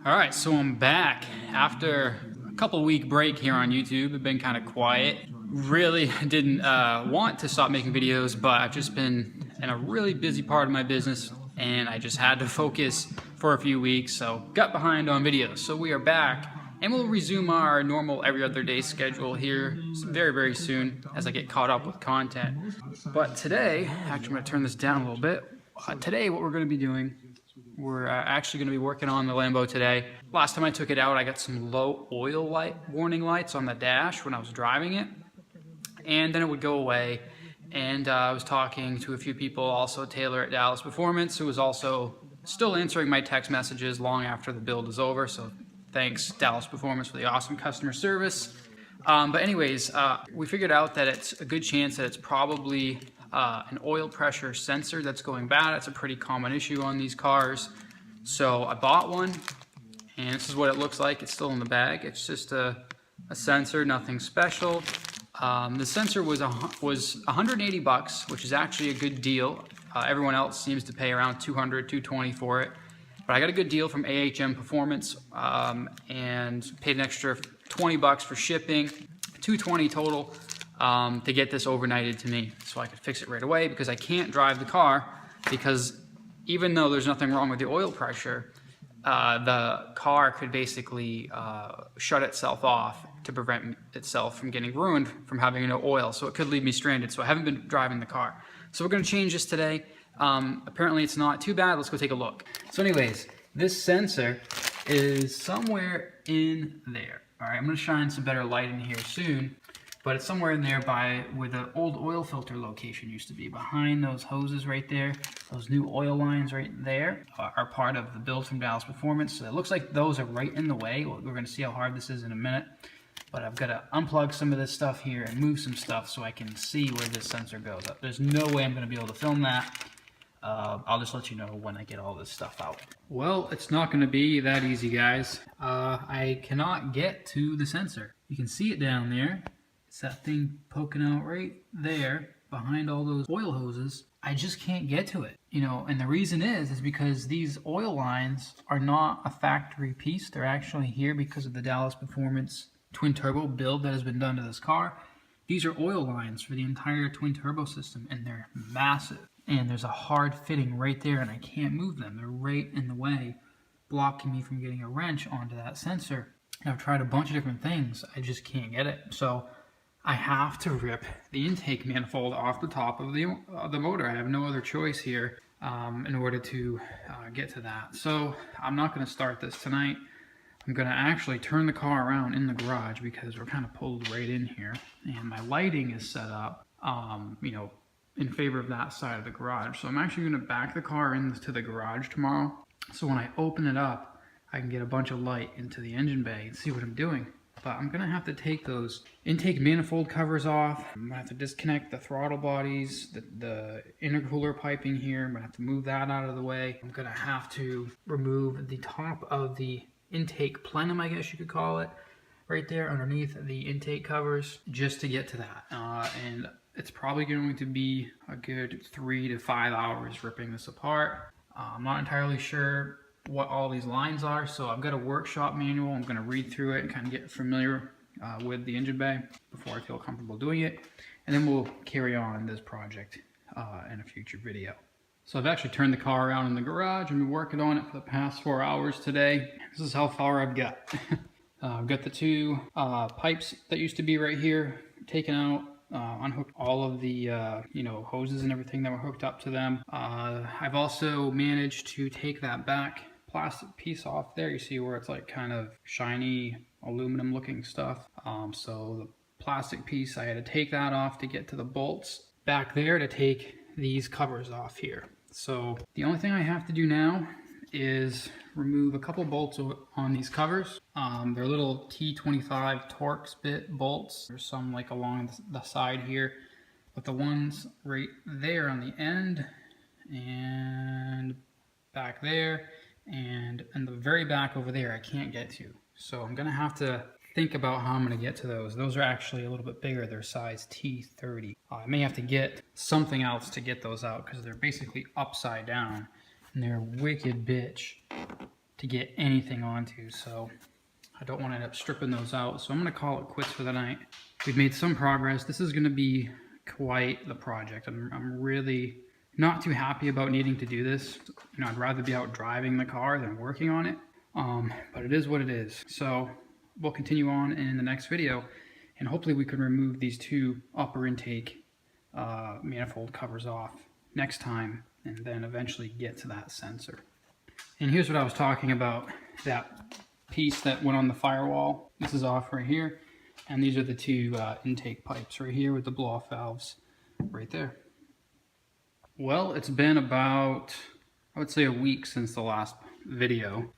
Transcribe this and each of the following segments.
All right, so I'm back after a couple week break here on YouTube. I've been kind of quiet. Really didn't want to stop making videos, but I've just been in a really busy part of my business and I just had to focus for a few weeks, so got behind on videos. So we are back and we'll resume our normal every other day schedule here very, very soon as I get caught up with content. But today, actually I'm gonna turn this down a little bit. Today what we're gonna be doing, we're actually going to be working on the Lambo today. Last time I took it out, I got some low oil light warning lights on the dash when I was driving it, and then it would go away. And I was talking to a few people, also Taylor at Dallas Performance, who was also still answering my text messages long after the build is over. So thanks Dallas Performance for the awesome customer service. But anyways, we figured out that it's a good chance that it's probably an oil pressure sensor that's going bad. It's a pretty common issue on these cars. So I bought one, and this is what it looks like. It's still in the bag. It's just a sensor, nothing special. The sensor was 180 bucks, which is actually a good deal. Everyone else seems to pay around 200, 220 for it. But I got a good deal from AHM Performance and paid an extra 20 bucks for shipping, 220 total. To get this overnighted to me so I could fix it right away, because I can't drive the car, because even though there's nothing wrong with the oil pressure, the car could basically shut itself off to prevent itself from getting ruined from having no oil, so it could leave me stranded. So I haven't been driving the car. So we're going to change this today. Apparently it's not too bad. Let's go take a look. So anyways, this sensor is somewhere in there. All right, I'm going to shine some better light in here soon. But it's somewhere in there by where the old oil filter location used to be. Behind those hoses right there, those new oil lines right there are part of the build from Dallas Performance. So it looks like those are right in the way. We're going to see how hard this is in a minute. But I've got to unplug some of this stuff here and move some stuff so I can see where this sensor goes. There's no way I'm going to be able to film that. I'll just let you know when I get all this stuff out. Well, it's not going to be that easy, guys. I cannot get to the sensor. You can see it down there. It's that thing poking out right there behind all those oil hoses. I just can't get to it, you know, and the reason is because these oil lines are not a factory piece. They're actually here because of the Dallas Performance twin turbo build that has been done to this car. These are oil lines for the entire twin turbo system, and they're massive. And there's a hard fitting right there, and I can't move them. They're right in the way, blocking me from getting a wrench onto that sensor. And I've tried a bunch of different things. I just can't get it. So I have to rip the intake manifold off the top of the motor. I have no other choice here in order to get to that. So I'm not going to start this tonight. I'm going to actually turn the car around in the garage because we're kind of pulled right in here. And my lighting is set up, you know, in favor of that side of the garage. So I'm actually going to back the car into the garage tomorrow. So when I open it up, I can get a bunch of light into the engine bay and see what I'm doing. But I'm gonna have to take those intake manifold covers off. I'm gonna have to disconnect the throttle bodies, the intercooler piping here. I'm gonna have to move that out of the way. I'm gonna have to remove the top of the intake plenum, I guess you could call it, right there underneath the intake covers, just to get to that. And it's probably going to be a good 3 to 5 hours ripping this apart. I'm not entirely sure what all these lines are, so I've got a workshop manual. I'm going to read through it and kind of get familiar with the engine bay before I feel comfortable doing it, and then we'll carry on this project in a future video. So I've actually turned the car around in the garage and been working on it for the past 4 hours today. This is how far I've got. I've got the two pipes that used to be right here taken out, unhooked all of the you know, hoses and everything that were hooked up to them. I've also managed to take that back plastic piece off there. You see where it's like kind of shiny aluminum looking stuff. So the plastic piece, I had to take that off to get to the bolts back there to take these covers off here. So the only thing I have to do now is remove a couple bolts on these covers. They're little T25 Torx bit bolts. There's some like along the side here, but the ones right there on the end and back there and in the very back over there I can't get to. So I'm gonna have to think about how I'm gonna get to those. Those are actually a little bit bigger. They're size T30. I may have to get something else to get those out because they're basically upside down and they're a wicked bitch to get anything onto, so I don't want to end up stripping those out. So I'm going to call it quits for the night. We've made some progress. This is going to be quite the project. I'm really not too happy about needing to do this. You know, I'd rather be out driving the car than working on it. But it is what it is. So we'll continue on in the next video, and hopefully we can remove these two upper intake manifold covers off next time, and then eventually get to that sensor. And here's what I was talking about, that piece that went on the firewall. This is off right here, and these are the two intake pipes right here with the blow-off valves right there. Well, it's been about, I would say, a week since the last video.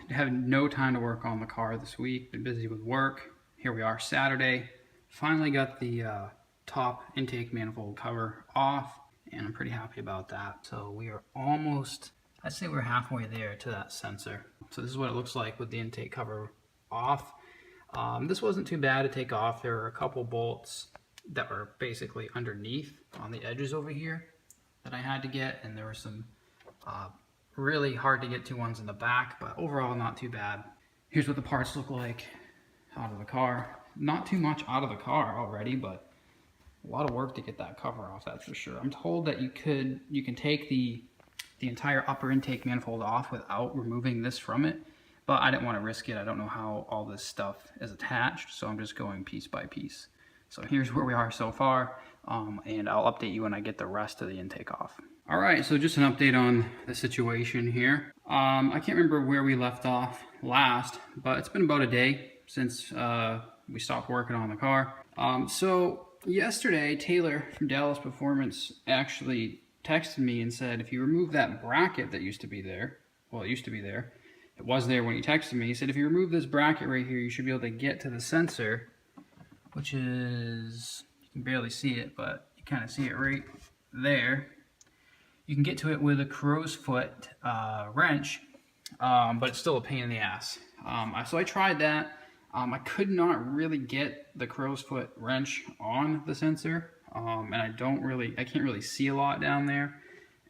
Had no time to work on the car this week, been busy with work. Here we are, Saturday. Finally got the top intake manifold cover off, and I'm pretty happy about that. So we are almost, I'd say we're halfway there to that sensor. So this is what it looks like with the intake cover off. This wasn't too bad to take off. There were a couple bolts that were basically underneath on the edges over here that I had to get, and there were some really hard to get to ones in the back, but overall not too bad. Here's what the parts look like out of the car. Not too much out of the car already, but a lot of work to get that cover off, that's for sure. I'm told that you can take the entire upper intake manifold off without removing this from it, but I didn't want to risk it. I don't know how all this stuff is attached, so I'm just going piece by piece. So here's where we are so far, and I'll update you when I get the rest of the intake off. All right, so just an update on the situation here. I can't remember where we left off last, but it's been about a day since we stopped working on the car. So yesterday, Taylor from Dallas Performance actually texted me and said, if you remove that bracket that used to be there, well, it used to be there, it was there when he texted me, he said, if you remove this bracket right here, you should be able to get to the sensor, which is, you can barely see it, but you kind of see it right there. You can get to it with a crow's foot wrench, but it's still a pain in the ass. So I tried that. I could not really get the crow's foot wrench on the sensor, and I can't really see a lot down there,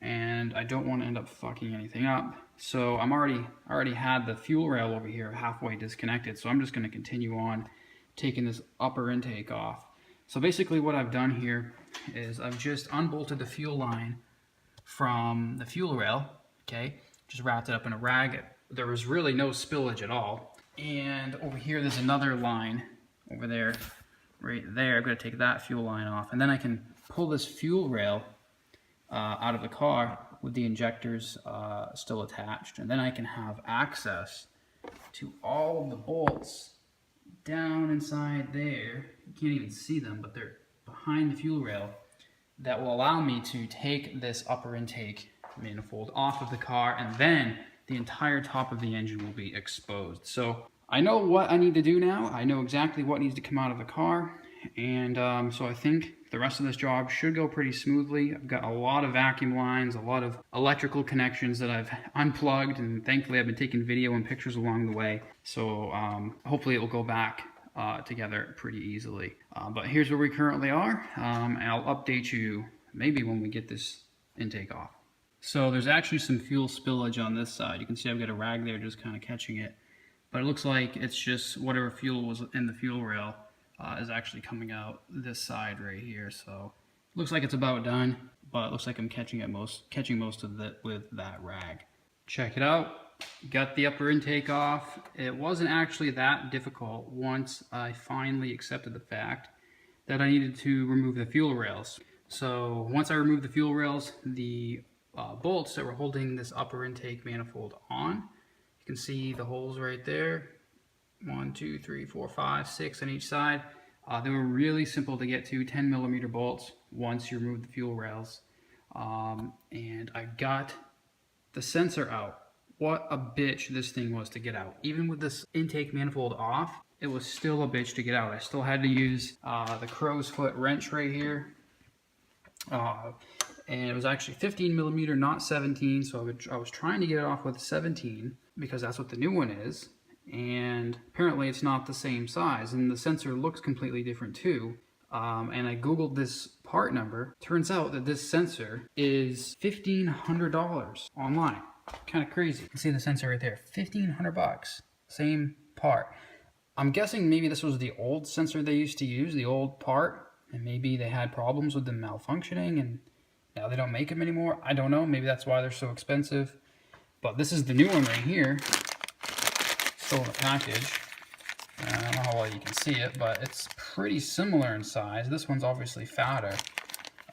and I don't want to end up fucking anything up. So I already had the fuel rail over here halfway disconnected, so I'm just going to continue on taking this upper intake off. So basically what I've done here is I've just unbolted the fuel line from the fuel rail, okay, just wrapped it up in a rag. There was really no spillage at all. And over here there's another line over there, right there. I'm going to take that fuel line off, and then I can pull this fuel rail out of the car with the injectors still attached, and then I can have access to all of the bolts down inside there. You can't even see them, but they're behind the fuel rail. That will allow me to take this upper intake manifold off of the car, and then the entire top of the engine will be exposed. So I know what I need to do now. I know exactly what needs to come out of the car, and so I think the rest of this job should go pretty smoothly. I've got a lot of vacuum lines, a lot of electrical connections that I've unplugged, and thankfully I've been taking video and pictures along the way. So hopefully it will go back together pretty easily. But here's where we currently are, and I'll update you maybe when we get this intake off. So there's actually some fuel spillage on this side. You can see I've got a rag there just kind of catching it, but it looks like it's just whatever fuel was in the fuel rail is actually coming out this side right here. So looks like it's about done, but it looks like I'm catching most of it with that rag. Check it out. Got the upper intake off. It wasn't actually that difficult once I finally accepted the fact that I needed to remove the fuel rails. So once I removed the fuel rails, the bolts that were holding this upper intake manifold on, you can see the holes right there. 1, 2, 3, 4, 5, 6 on each side. They were really simple to get to, 10mm bolts once you remove the fuel rails. And I got the sensor out. What a bitch this thing was to get out. Even with this intake manifold off, it was still a bitch to get out. I still had to use the crow's foot wrench right here. And it was actually 15mm, not 17, so I was trying to get it off with 17 because that's what the new one is. And apparently it's not the same size, and the sensor looks completely different too. And I googled this part number. Turns out that this sensor is $1,500 online. Kind of crazy. You can see the sensor right there, 1,500 bucks, same part. I'm guessing maybe this was the old sensor they used to use, the old part, and maybe they had problems with them malfunctioning and now they don't make them anymore. I don't know, maybe that's why they're so expensive. But this is the new one right here, still in the package. I don't know how well you can see it, but it's pretty similar in size. This one's obviously fatter,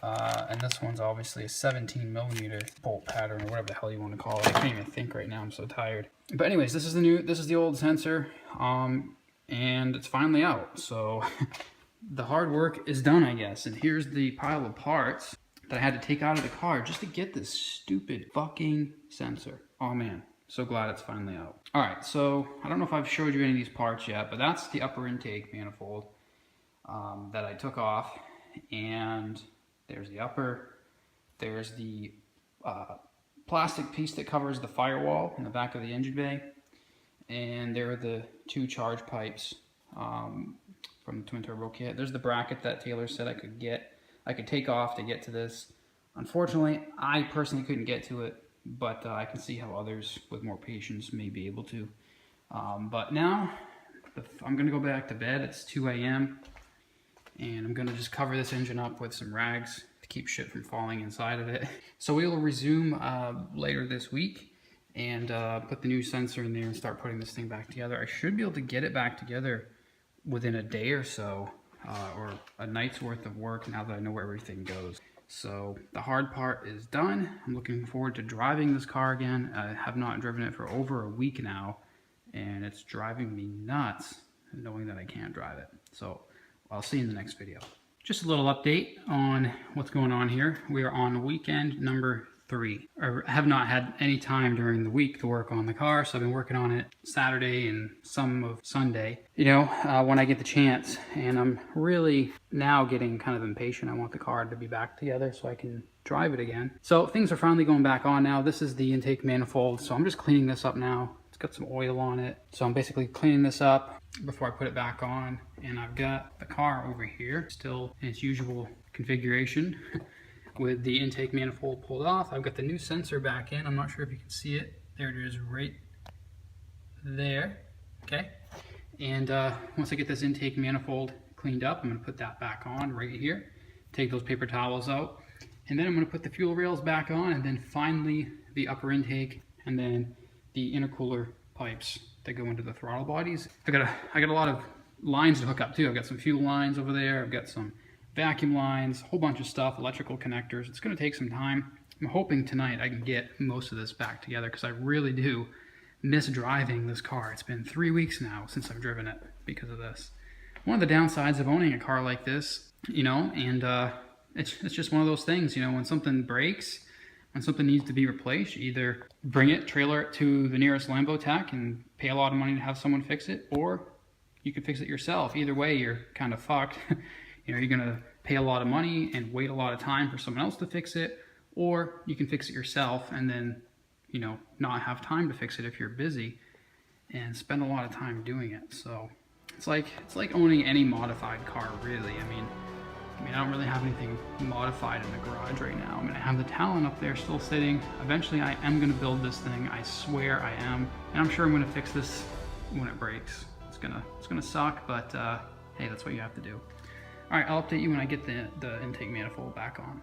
and this one's obviously a 17mm bolt pattern, or whatever the hell you want to call it. I can't even think right now, I'm so tired. But anyways, this is the old sensor, and it's finally out. So the hard work is done, I guess. And here's the pile of parts that I had to take out of the car just to get this stupid fucking sensor. Oh man, so glad it's finally out. All right, so I don't know if I've showed you any of these parts yet, but that's the upper intake manifold that I took off. And there's the upper, there's the plastic piece that covers the firewall in the back of the engine bay, and there are the two charge pipes from the twin turbo kit. There's the bracket that Taylor said I could take off to get to this. Unfortunately, I personally couldn't get to it, but I can see how others with more patience may be able to. But now, I'm gonna go back to bed. It's 2 a.m. and I'm gonna just cover this engine up with some rags to keep shit from falling inside of it. So we will resume later this week and put the new sensor in there and start putting this thing back together. I should be able to get it back together within a day or so, or a night's worth of work now that I know where everything goes. So the hard part is done. I'm looking forward to driving this car again. I have not driven it for over a week now, and it's driving me nuts knowing that I can't drive it. So I'll see you in the next video. Just a little update on what's going on here. We are on weekend number 3. I have not had any time during the week to work on the car, so I've been working on it Saturday and some of Sunday, you know, when I get the chance. And I'm really now getting kind of impatient. I want the car to be back together so I can drive it again. So things are finally going back on now. This is the intake manifold, so I'm just cleaning this up now. It's got some oil on it, so I'm basically cleaning this up before I put it back on. And I've got the car over here still in its usual configuration with the intake manifold pulled off. I've got the new sensor back in. I'm not sure if you can see it. There it is right there. Okay. And once I get this intake manifold cleaned up, I'm going to put that back on right here. Take those paper towels out. And then I'm going to put the fuel rails back on, and then finally the upper intake, and then the intercooler pipes that go into the throttle bodies. I got a lot of lines to hook up too. I've got some fuel lines over there. I've got some vacuum lines, a whole bunch of stuff, electrical connectors. It's going to take some time. I'm hoping tonight I can get most of this back together because I really do miss driving this car. It's been 3 weeks now since I've driven it because of this. One of the downsides of owning a car like this, you know, and it's just one of those things, you know, when something breaks, when something needs to be replaced, you either bring it, trailer it to the nearest Lambo tech and pay a lot of money to have someone fix it, or you can fix it yourself. Either way, you're kind of fucked. You know, you're gonna pay a lot of money and wait a lot of time for someone else to fix it, or you can fix it yourself and then, you know, not have time to fix it if you're busy and spend a lot of time doing it. So it's like owning any modified car, really. I mean, I don't really have anything modified in the garage right now. I mean, I have the Talon up there still sitting. Eventually, I am gonna build this thing. I swear I am, and I'm sure I'm gonna fix this when it breaks. It's gonna suck, but hey, that's what you have to do. All right, I'll update you when I get the intake manifold back on.